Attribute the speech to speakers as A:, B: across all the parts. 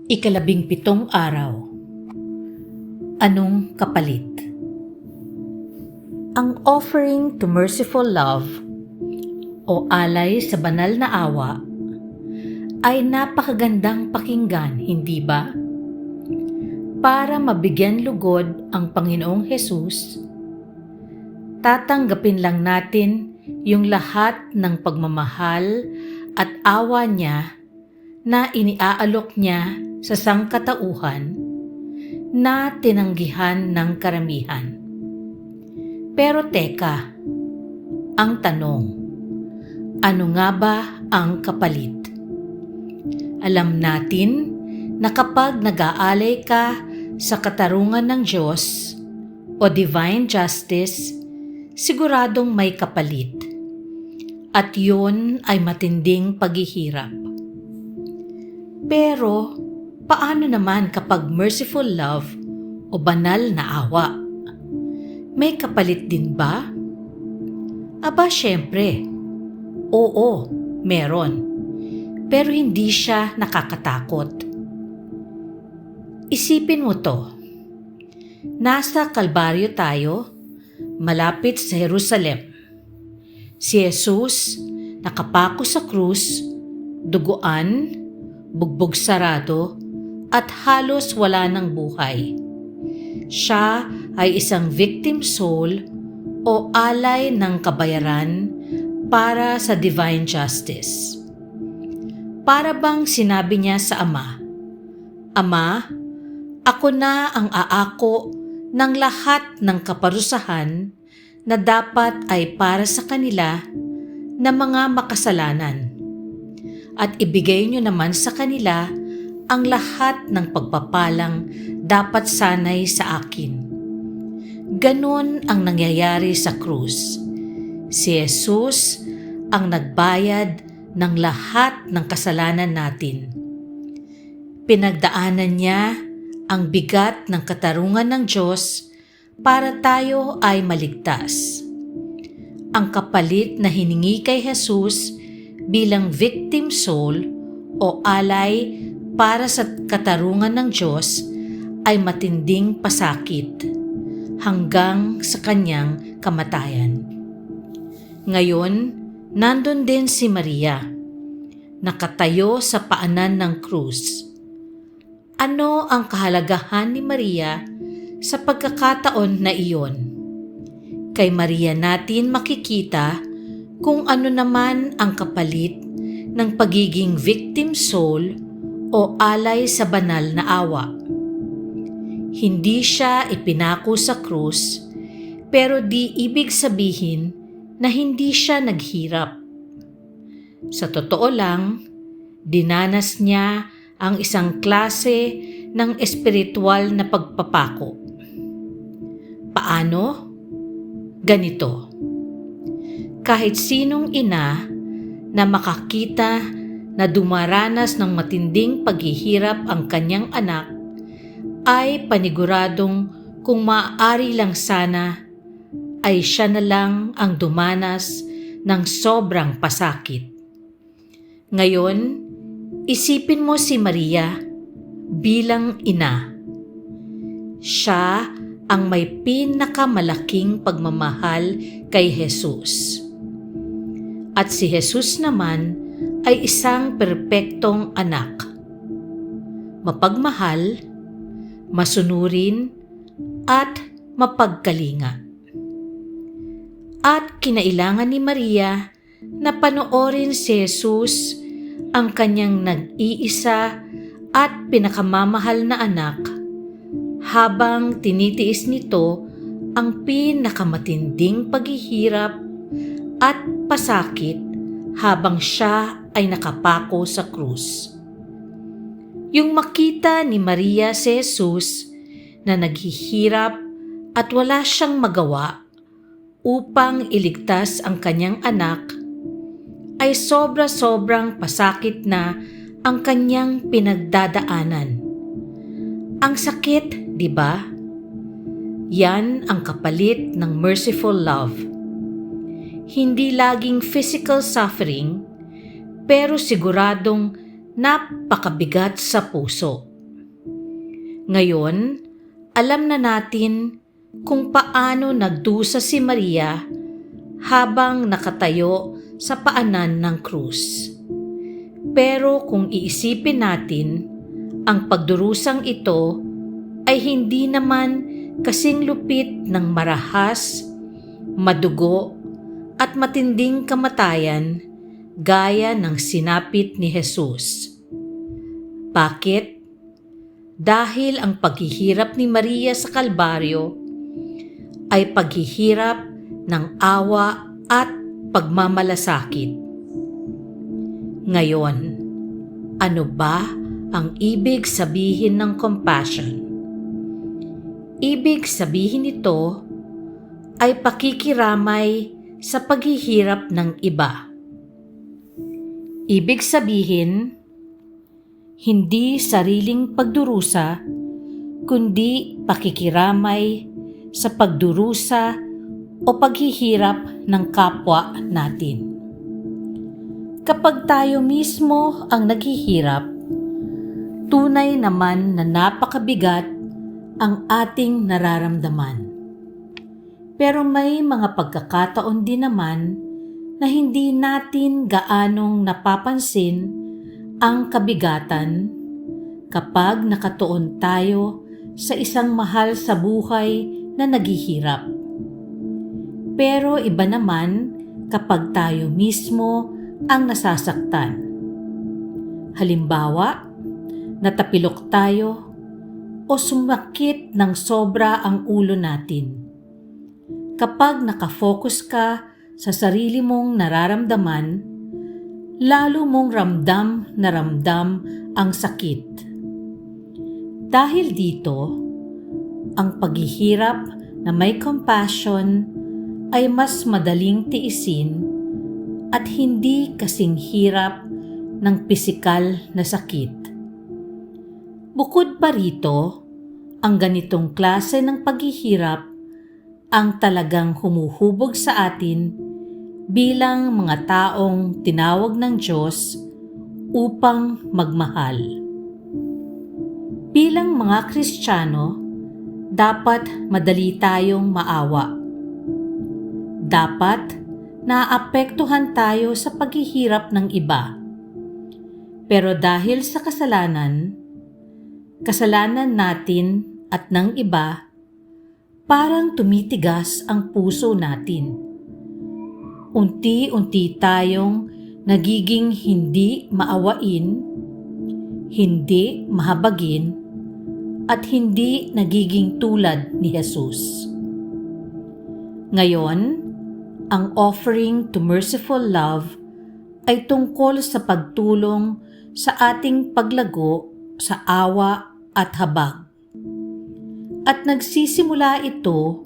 A: Ikalabing-pitong araw. Anong kapalit? Ang offering to merciful love o alay sa banal na awa ay napakagandang pakinggan, hindi ba? Para mabigyan lugod ang Panginoong Hesus, tatanggapin lang natin yung lahat ng pagmamahal at awa niya na iniaalok niya sa sangkatauhan na tinanggihan ng karamihan. Pero teka, ang tanong, ano nga ba ang kapalit? Alam natin na kapag nag-aalay ka sa katarungan ng Diyos o divine justice, siguradong may kapalit. At yun ay matinding paghihirap. Pero, paano naman kapag merciful love o banal na awa? May kapalit din ba? Aba, syempre. Oo, meron. Pero hindi siya nakakatakot. Isipin mo to. Nasa Kalbaryo tayo, malapit sa Jerusalem. Si Jesus nakapako sa krus, duguan, bugbog sarado, at halos wala ng buhay. Siya ay isang victim soul o alay ng kabayaran para sa divine justice. Para bang sinabi niya sa Ama, Ama, ako na ang aako ng lahat ng kaparusahan na dapat ay para sa kanila na mga makasalanan. At ibigay niyo naman sa kanila ang lahat ng pagpapalang dapat sanay sa akin. Ganon ang nangyayari sa krus. Si Jesus ang nagbayad ng lahat ng kasalanan natin. Pinagdaanan niya ang bigat ng katarungan ng Diyos para tayo ay maligtas. Ang kapalit na hiningi kay Jesus bilang victim soul o alay para sa katarungan ng Diyos ay matinding pasakit hanggang sa kanyang kamatayan. Ngayon, nandun din si Maria, nakatayo sa paanan ng krus. Ano ang kahalagahan ni Maria sa pagkakataon na iyon? Kay Maria natin makikita kung ano naman ang kapalit ng pagiging victim soul o alay sa banal na awa. Hindi siya ipinako sa krus, pero di ibig sabihin na hindi siya naghirap. Sa totoo lang, dinanas niya ang isang klase ng espiritual na pagpapako. Paano? Ganito. Kahit sinong ina na makakita na dumaranas ng matinding paghihirap ang kanyang anak ay paniguradong kung maaari lang sana ay siya na lang ang dumanas ng sobrang pasakit. Ngayon, isipin mo si Maria bilang ina. Siya ang may pinakamalaking pagmamahal kay Jesus. At si Jesus naman ay isang perpektong anak. Mapagmahal, masunurin, at mapagkalinga. At kinailangan ni Maria na panoorin si Jesus, ang kanyang nag-iisa at pinakamamahal na anak, habang tinitiis nito ang pinakamatinding paghihirap at pasakit habang siya ay nakapako sa krus. Yung makita ni Maria si Jesus na naghihirap at wala siyang magawa upang iligtas ang kanyang anak, ay sobra-sobrang pasakit na ang kanyang pinagdadaanan. Ang sakit, di ba? Yan ang kapalit ng merciful love. Hindi laging physical suffering, pero siguradong napakabigat sa puso. Ngayon, alam na natin kung paano nagdusa si Maria habang nakatayo sa paanan ng krus. Pero kung iisipin natin, ang pagdurusang ito ay hindi naman kasing lupit ng marahas, madugo at matinding kamatayan gaya ng sinapit ni Jesus. Bakit? Dahil ang paghihirap ni Maria sa Kalbaryo ay paghihirap ng awa at pagmamalasakit. Ngayon, ano ba ang ibig sabihin ng compassion? Ibig sabihin nito ay pakikiramay sa paghihirap ng iba. Ibig sabihin, hindi sariling pagdurusa, kundi pakikiramay sa pagdurusa o paghihirap ng kapwa natin. Kapag tayo mismo ang naghihirap, tunay naman na napakabigat ang ating nararamdaman. Pero may mga pagkakataon din naman na hindi natin gaanong napapansin ang kabigatan kapag nakatuon tayo sa isang mahal sa buhay na naghihirap. Pero iba naman kapag tayo mismo ang nasasaktan. Halimbawa, natapilok tayo o sumakit ng sobra ang ulo natin. Kapag nakafocus ka sa sarili mong nararamdaman, lalo mong ramdam na ramdam ang sakit. Dahil dito, ang paghihirap na may compassion ay mas madaling tiisin at hindi kasing hirap ng pisikal na sakit. Bukod pa rito, ang ganitong klase ng paghihirap ang talagang humuhubog sa atin bilang mga taong tinawag ng Diyos upang magmahal. Bilang mga Kristiyano, dapat madali tayong maawa. Dapat naapektuhan tayo sa paghihirap ng iba. Pero dahil sa kasalanan natin at ng iba, parang tumitigas ang puso natin. Unti-unti tayong nagiging hindi maawain, hindi mahabagin, at hindi nagiging tulad ni Jesus. Ngayon, ang offering to merciful love ay tungkol sa pagtulong sa ating paglago sa awa at habag. At nagsisimula ito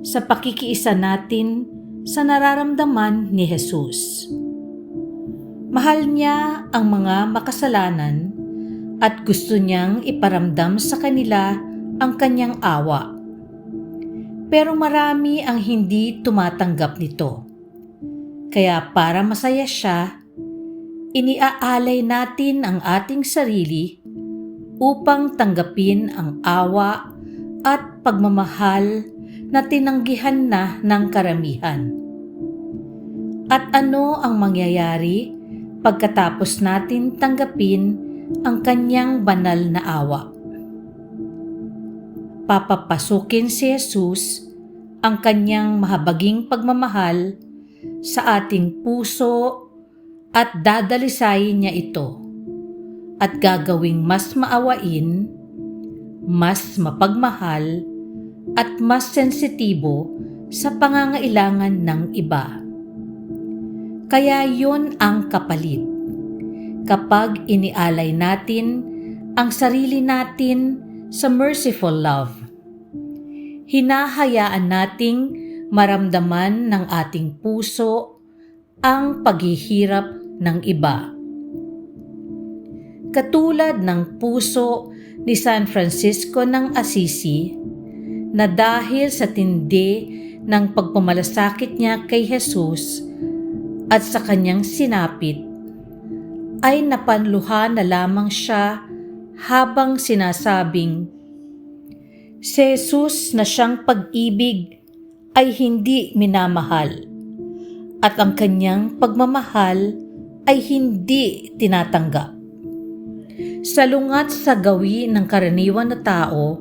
A: sa pakikiisa natin sa nararamdaman ni Jesus. Mahal niya ang mga makasalanan at gusto niyang iparamdam sa kanila ang kanyang awa. Pero marami ang hindi tumatanggap nito. Kaya para masaya siya, iniaalay natin ang ating sarili upang tanggapin ang awa at pagmamahal na tinanggihan na ng karamihan. At ano ang mangyayari pagkatapos natin tanggapin ang kanyang banal na awa? Papapasukin si Jesus ang kanyang mahabaging pagmamahal sa ating puso at dadalisayin niya ito at gagawing mas maawain, mas mapagmahal at mas sensitibo sa pangangailangan ng iba. Kaya yun ang kapalit. Kapag inialay natin ang sarili natin sa merciful love, hinahayaan nating maramdaman ng ating puso ang paghihirap ng iba. Katulad ng puso ni San Francisco ng Assisi na dahil sa tindi ng pagpamalasakit niya kay Jesus at sa kanyang sinapit, ay napanluhan na lamang siya habang sinasabing, si Jesus na siyang pag-ibig ay hindi minamahal at ang kanyang pagmamahal ay hindi tinatanggap. Salungat sa gawi ng karaniwan na tao,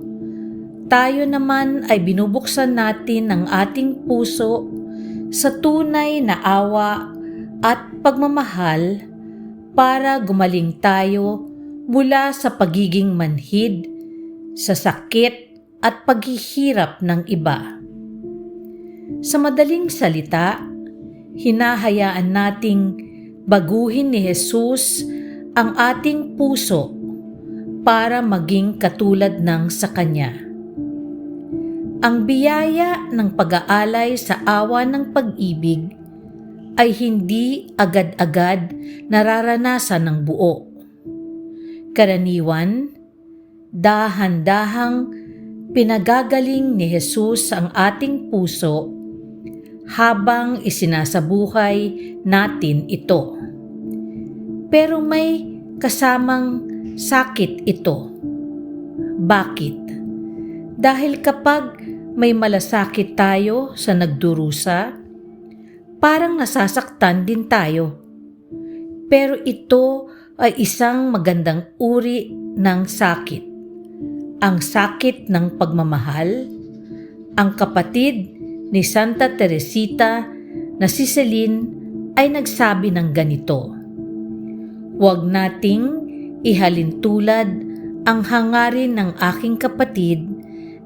A: tayo naman ay binubuksan natin ang ating puso sa tunay na awa at pagmamahal para gumaling tayo mula sa pagiging manhid, sa sakit at paghihirap ng iba. Sa madaling salita, hinahayaan nating baguhin ni Jesus ang ating puso para maging katulad ng sa Kanya. Ang biyaya ng pag-aalay sa awa ng pag-ibig ay hindi agad-agad nararanasan ng buo. Karaniwan, dahan-dahang pinagagaling ni Jesus ang ating puso habang isinasabuhay natin ito. Pero may kasamang sakit ito. Bakit? Dahil kapag may malasakit tayo sa nagdurusa, parang nasasaktan din tayo. Pero ito ay isang magandang uri ng sakit. Ang sakit ng pagmamahal. Ang kapatid ni Santa Teresita na si Celine ay nagsabi ng ganito, "Huwag nating ihalintulad ang hangarin ng aking kapatid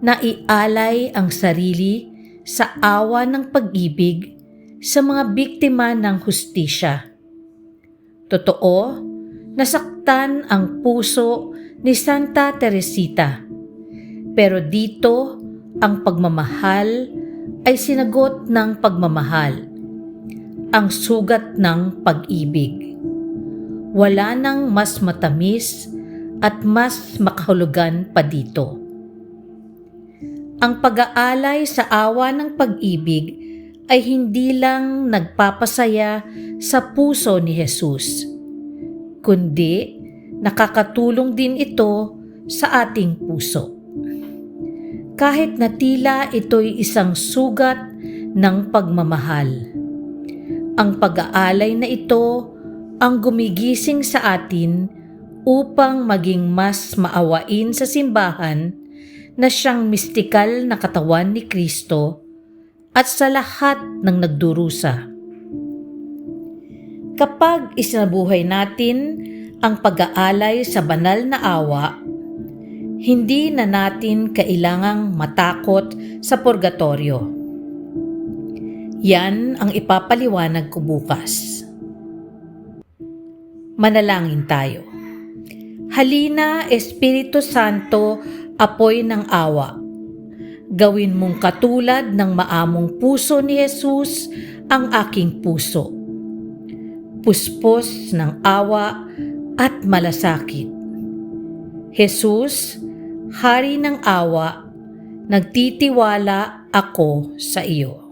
A: na ialay ang sarili sa awa ng pag-ibig sa mga biktima ng hustisya." Totoo, nasaktan ang puso ni Santa Teresita. Pero dito, ang pagmamahal ay sinagot ng pagmamahal, ang sugat ng pag-ibig. Wala nang mas matamis at mas makahulugan pa dito. Ang pag-aalay sa awa ng pag-ibig ay hindi lang nagpapasaya sa puso ni Jesus, kundi nakakatulong din ito sa ating puso. Kahit na tila ito'y isang sugat ng pagmamahal. Ang pag-aalay na ito ang gumigising sa atin upang maging mas maawain sa simbahan na siyang mistikal na katawan ni Kristo at sa lahat ng nagdurusa. Kapag isinabuhay natin ang pag-aalay sa banal na awa, hindi na natin kailangang matakot sa purgatorio. Yan ang ipapaliwanag ko bukas. Manalangin tayo. Halina, Espiritu Santo, apoy ng awa. Gawin mong katulad ng maamong puso ni Jesus ang aking puso. Puspos ng awa at malasakit. Jesus, Hari ng awa, nagtitiwala ako sa iyo.